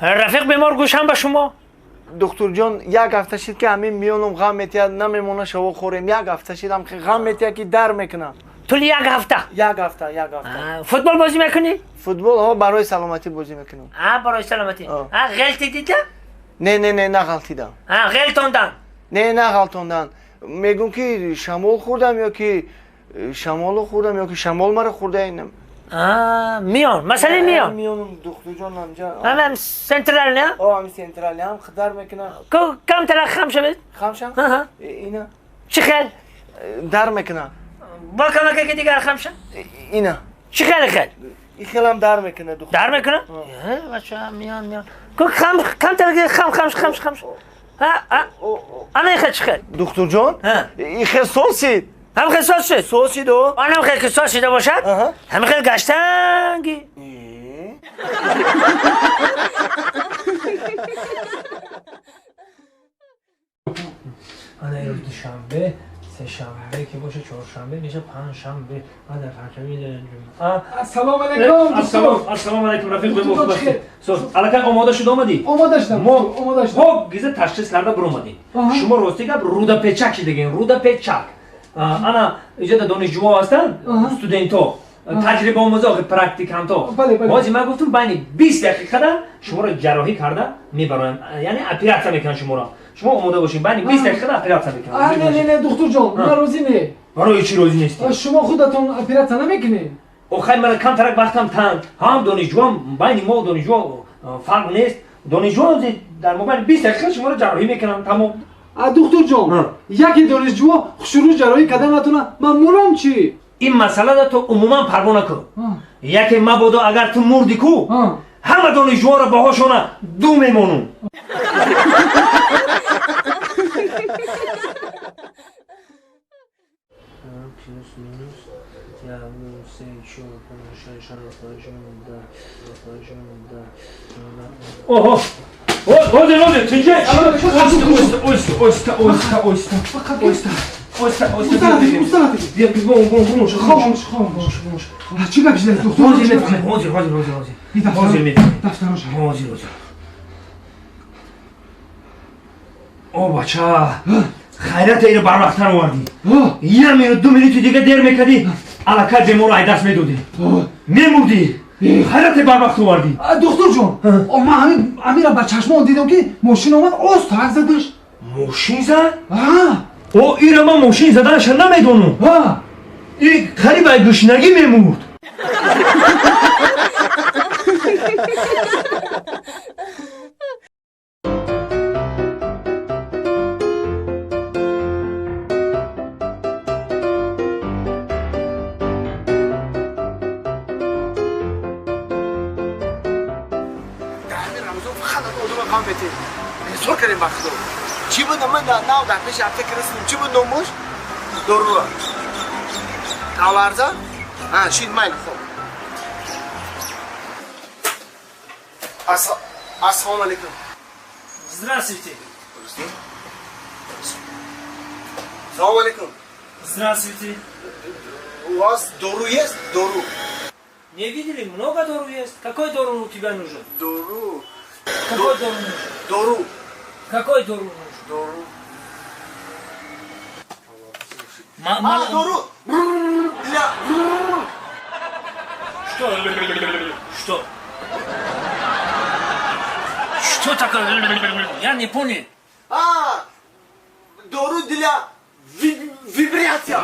رفیق بیمار گوشم به شما. دکتر جان یک هفته شد که همین میونم غم میتید نمیمونه شوا خوریم. یک هفته شدم که غم میتید که در میکنم. طول یک هفته. یک هفته. فوتبال بازی میکنی؟ فوتبال ها برای سلامتی بازی میکنم. برای سلامتی. غلطی دیدم؟ نه غلطیدم. غلطوندن. نه غلطوندن. میگم که شمال خوردم یا که شمال مرا خورده اینم. میان مثلا میان دکتر جان آنجا. هم سنترال نه؟ هم سنترال هم خدار میکنم. کم تر خم شد؟ خمشم؟ اینا. چی خیل؟ در میکنم. با کمک که دیگر خم شد؟ اینا. چی خیل؟ این خیلم در میکنه دکتر. در میکنه؟ بچه میان. کم تر خم. انا خیل چی خیل؟ دکتر جان؟ این خیل سوسید. هم خیلی ساز شد؟ ساز شد و؟ آنم خیلی ساز شده باشد؟ همه خیلی گشتنگی انا ایروز دوشنبه سه شنبه که باشه چهارشنبه میشه پنجشنبه بعد پنجشنبه میده السلام علیکم السلام علیکم رفیق به مخبر الان آماده شد اومدی آماده شدم خب گیزه تشخیص کرده بر اومدی شما راستی که رودا پیچک دیگه رودا پیچک انا اینجا دانشجوها هستن استودنتا تجربه آموزا پرکتیکانتا بازی من گفتم بین 20 دقیقه شما رو جراحی کرده میبرم یعنی اپراتور میکنن شما آماده باشین بین 20 دقیقه اپراتور میکنن نه دکتر جان من راضی نه برای چی راضی نیستی شما خودتون اپراتور نمیکنین آخه من کم ترک وقتم تند هم دانشجو بین ما دانشجو فرق نیست دانشجو در مابین 20 دقیقه شما رو جراحی میکنن تمام دکتر جان یکی دانشجو شروع جراحی کردن نتونه مامورم چی این مسئله را تو عموما پروا نکن یکی مبادا اگر تو مردی کو همه دانشجوها را باهاشون دو میمونن اوه روزی چنجه بیا برو خاموش چی گپش داری دکتر حاضر دفترش او بچه خیرت اینو بر وقت آوردی یه مینوت دو مینوت دیگه دیر میکردی علاکه بیمار ای دست میدودی میمردی خیرت بر وقت آوردی دکتر جان من همین را با چشمان دیدم که ماشین آمد ترک زدش ماشین زد؟ او این را من ماشین زدنش نمیدونم این قریب ای گشنگی میمورد سر کردیم بخدو چی بود من ناو در پیش هفته که رسیدیم چی بود نموش؟ دورو کالارزا؟ شید مایل خوب السلام علیکم Здравствуйте. السلام علیکم Здравствуйте. у вас дору есть? Дору? Не видели? Много дору есть. Какой дору у тебя нужен? Дору? Какой дору нужен? Дору? Какой дору нужен? Дору? Дору! Для... Что? Что? Что такое? Я не понял. Дору для вибрация.